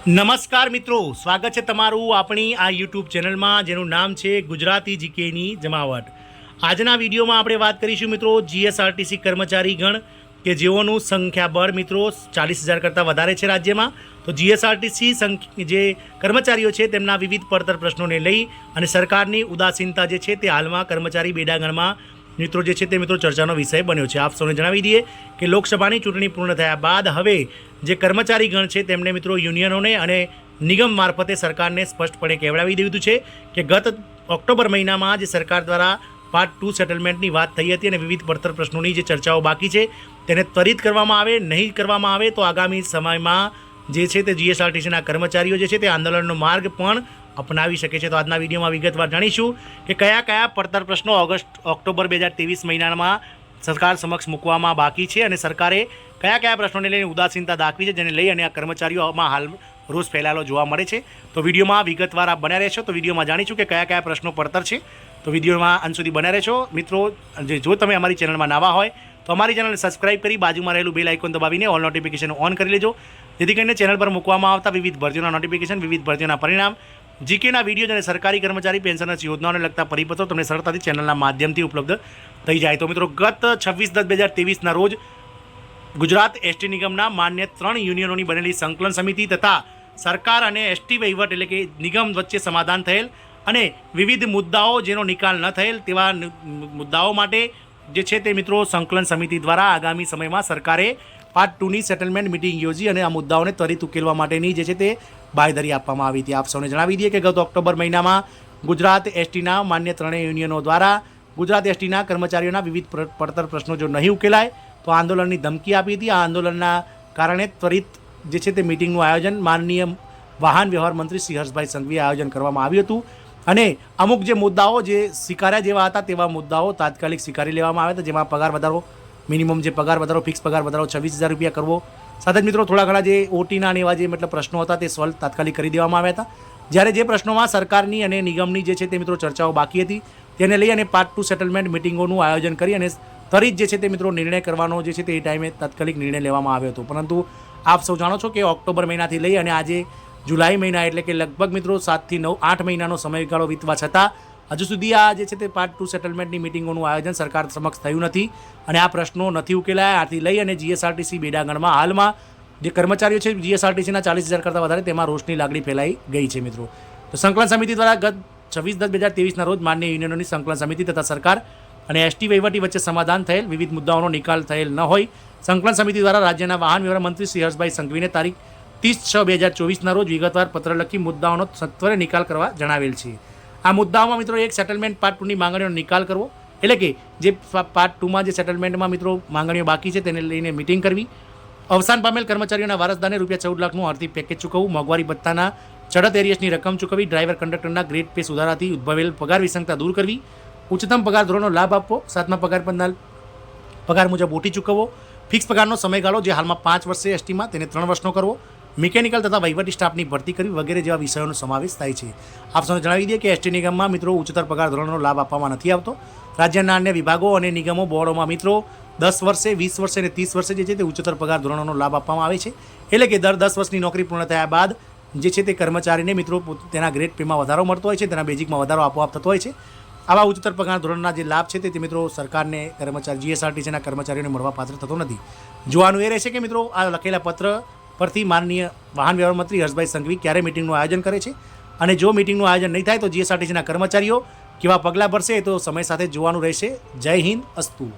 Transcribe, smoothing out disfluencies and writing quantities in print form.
નમસ્કાર મિત્રો, સ્વાગત છે તમારું આપણી આ યુટ્યુબ ચેનલમાં જેનું નામ છે ગુજરાતી જીકેની જમાવટ। આજના વિડીયોમાં આપણે વાત કરીશું મિત્રો જીએસઆરટીસી કર્મચારીગણ કે જેઓનું સંખ્યાબળ મિત્રો 40,000 કરતાં વધારે છે રાજ્યમાં। તો જીએસઆરટીસી જે કર્મચારીઓ છે તેમના વિવિધ પડતર પ્રશ્નોને લઈ અને સરકારની ઉદાસીનતા જે છે તે હાલમાં કર્મચારી બેડાગણમાં મિત્રો જે છે તે મિત્રો ચર્ચાનો વિષય બન્યો છે। આપ સૌને જણાવી દઈએ કે લોકસભાની ચૂંટણી પૂર્ણ થયા બાદ હવે જે કર્મચારીગણ છે તેમને મિત્રો યુનિયનોને અને નિગમ મારફતે સરકારને સ્પષ્ટપણે કહેવડાવી દીધું છે કે ગત ઓક્ટોબર મહિનામાં જે સરકાર દ્વારા પાર્ટ 2 સેટલમેન્ટની વાત થઈ હતી અને વિવિધ પડતર પ્રશ્નોની જે ચર્ચાઓ બાકી છે તેને ત્વરિત કરવામાં આવે, નહીં કરવામાં આવે તો આગામી સમયમાં જે છે તે જીએસઆરટીસીના કર્મચારીઓ જે છે તે આંદોલનનો માર્ગ પણ અપનાવી શકે છે। તો આજના વિડીયોમાં વિગતવાર જાણીશું કે કયા કયા પડતર પ્રશ્નો ઓક્ટોબર 2023 મહિનામાં સરકાર સમક્ષ મૂકવામાં બાકી છે અને સરકારે કયા કયા પ્રશ્નોને લઈને ઉદાસીનતા દાખવી છે જેને લઈ અને આ કર્મચારીઓમાં હાલ રોષ ફેલાયેલો જોવા મળે છે। તો વિડીયોમાં વિગતવાર આપ બન્યા રહેશો। તો વિડીયોમાં જાણીશું કે કયા કયા પ્રશ્નો પડતર છે। તો વિડીયોમાં અંત સુધી બન્યા રહેશો મિત્રો। જો તમે અમારી ચેનલમાં નવા હોય તો અમારી ચેનલને સબસ્ક્રાઇબ કરી બાજુમાં રહેલું બેલ આઇકોન દબાવીને ઓલ નોટિફિકેશન ઓન કરી લેજો, જેથી કરીને ચેનલ પર મૂકવામાં આવતા વિવિધ ભરતીઓના નોટિફિકેશન, વિવિધ ભરતીઓના પરિણામ, જીકેના વિડીયો અને સરકારી કર્મચારી પેન્શનર્સ યોજનાઓને લગતા પરિપત્રો તમને સરળતાથી ચેનલના માધ્યમથી ઉપલબ્ધ થઈ જાય। તો મિત્રો ગત 26/10/2023ના રોજ ગુજરાત એસટી નિગમના માન્ય 3 યુનિયનોની બનેલી સંકલન સમિતિ તથા સરકાર અને એસટી વહીવટ એટલે કે નિગમ વચ્ચે સમાધાન થયેલ અને વિવિધ મુદ્દાઓ જેનો નિકાલ ન થયેલ તેવા મુદ્દાઓ માટે જે છે તે મિત્રો સંકલન સમિતિ દ્વારા આગામી સમયમાં સરકારે પાર્ટ 2ની સેટલમેન્ટ મિટિંગ યોજી અને આ મુદ્દાઓને ત્વરિત ઉકેલવા માટેની જે છે તે બાંયધરી આપવામાં આવી હતી। આપ સૌને જણાવી દઈએ કે ગત ઓક્ટોબર મહિનામાં ગુજરાત એસટીના માન્ય 3 યુનિયનો દ્વારા ગુજરાત એસટીના કર્મચારીઓના વિવિધ પડતર પ્રશ્નો જો નહીં ઉકેલાય તો આંદોલનની ધમકી આપી હતી। આ આંદોલનના કારણે ત્વરિત જે છે તે મિટિંગનું આયોજન માનનીય વાહન વ્યવહાર મંત્રી શ્રી હર્ષભાઈ સંઘવીએ આયોજન કરવામાં આવ્યું હતું અને અમુક જે મુદ્દાઓ જે સ્વીકાર્યા જેવા હતા તેવા મુદ્દાઓ તાત્કાલિક સ્વીકારી લેવામાં આવ્યા હતા, જેમાં પગાર વધારો, મિનિમમ જે પગાર વધારો, ફિક્સ પગાર વધારો 26,000 રૂપિયા કરવો, સાથે જ મિત્રો થોડા ઘણા જે ઓટીના અને એવા જે મતલબ પ્રશ્નો હતા તે સોલ્વ તાત્કાલિક કરી દેવામાં આવ્યા હતા। જ્યારે જે પ્રશ્નોમાં સરકારની અને નિગમની જે છે તે મિત્રો ચર્ચાઓ બાકી હતી તેને લઈ અને પાર્ટ 2 સેટલમેન્ટ મિટિંગોનું આયોજન કરી અને ત્વરિત જે છે તે મિત્રો નિર્ણય કરવાનો જે છે તે ટાઈમે તાત્કાલિક નિર્ણય લેવામાં આવ્યો હતો। પરંતુ આપ સૌ જાણો છો કે ઓક્ટોબર મહિનાથી લઈ અને આજે જુલાઈ મહિના એટલે કે લગભગ મિત્રો 7 થી 8 મહિનાનો સમયગાળો વીતવા છતાં હજુ સુધી આ જે છે તે પાર્ટ 2 સેટલમેન્ટની મિટિંગોનું આયોજન સરકાર સમક્ષ થયું નથી અને આ પ્રશ્નો નથી ઉકેલાયા। આથી લઈ અને જીએસઆરટીસી બેડાગણમાં હાલમાં જે કર્મચારીઓ છે જીએસઆરટીસીના 40,000 કરતાં વધારે તેમાં રોષની લાગણી ફેલાઈ ગઈ છે મિત્રો। તો સંકલન સમિતિ દ્વારા ગત 26/10/2023ના રોજ માન્ય યુનિયનોની સંકલન સમિતિ તથા સરકાર અને એસટી વહીવટી વચ્ચે સમાધાન થયેલ, વિવિધ મુદ્દાઓનો નિકાલ થયેલ ન હોય સંકલન સમિતિ દ્વારા રાજ્યના વાહન વ્યવહાર મંત્રી શ્રી હર્ષભાઈ સંઘવીને તારીખ 30/6/2024ના રોજ વિગતવાર પત્ર લખી મુદ્દાઓનો સત્વરે નિકાલ કરવા જણાવેલ છે। આ મુદ્દાઓમાં મિત્રો એક સેટલમેન્ટ પાર્ટ 2ની માંગણીઓનો નિકાલ કરવો એટલે કે જે પાર્ટ 2માં જે સેટલમેન્ટમાં મિત્રો માંગણીઓ બાકી છે તેને લઈને મિટિંગ કરવી, અવસાન પામેલ કર્મચારીઓના વારસદારને ₹14 લાખનું આર્થિક પેકેજ ચૂકવવું, મોંઘવારી ભથ્થાના ચડત એરિયસની રકમ ચૂકવવી, ડ્રાઈવર કંડક્ટરના ગ્રેડ પે સુધારાથી ઉદ્ભવેલ પગાર વિસંગતતા દૂર કરવી, ઉચ્ચતમ પગાર ધોરણનો લાભ આપવો, 7મા પગાર પંચના પગાર મુજબ ઓટી ચૂકવવો, ફિક્સ પગારનો સમયગાળો જે હાલમાં 5 વર્ષ છે એસટીમાં તેને 3 વર્ષનો કરવો, મિકેનિકલ તથા વહીવટી સ્ટાફની ભરતી કરવી વગેરે જેવા વિષયોનો સમાવેશ થાય છે। આપ સૌને જણાવી દઈએ કે એસટી નિગમમાં મિત્રો ઉચ્ચતર પગાર ધોરણનો લાભ આપવામાં નથી આવતો। રાજ્યના અન્ય વિભાગો અને નિગમો બોર્ડોમાં મિત્રો 10 વર્ષે, 20 વર્ષે અને 30 વર્ષે જે છે તે ઉચ્ચતર પગાર ધોરણોનો લાભ આપવામાં આવે છે। એટલે કે દર 10 વર્ષની નોકરી પૂર્ણ થયા બાદ જે છે તે કર્મચારીને મિત્રો તેના ગ્રેડ પેમાં વધારો મળતો હોય છે, તેના બેઝિકમાં વધારો આપોઆપ થતો હોય છે। આવા ઉચ્ચતર પગાર ધોરણના જે લાભ છે તે મિત્રો સરકારને કર્મચારી જીએસઆરટીસીના કર્મચારીઓને મળવા પાત્ર થતો નથી। જોવાનું એ રહેશે કે મિત્રો આ લખેલા પત્ર પરથી માનનીય વાહન વ્યવહાર મંત્રી હર્ષભાઈ સંઘવી ક્યારે મિટિંગનું આયોજન કરે છે અને જો મિટિંગનું આયોજન નહીં થાય તો જીએસઆરટીસીના કર્મચારીઓ કેવા પગલાં ભરશે એ તો સમય સાથે જોવાનું રહેશે। જય હિન્દ, અસ્તુ।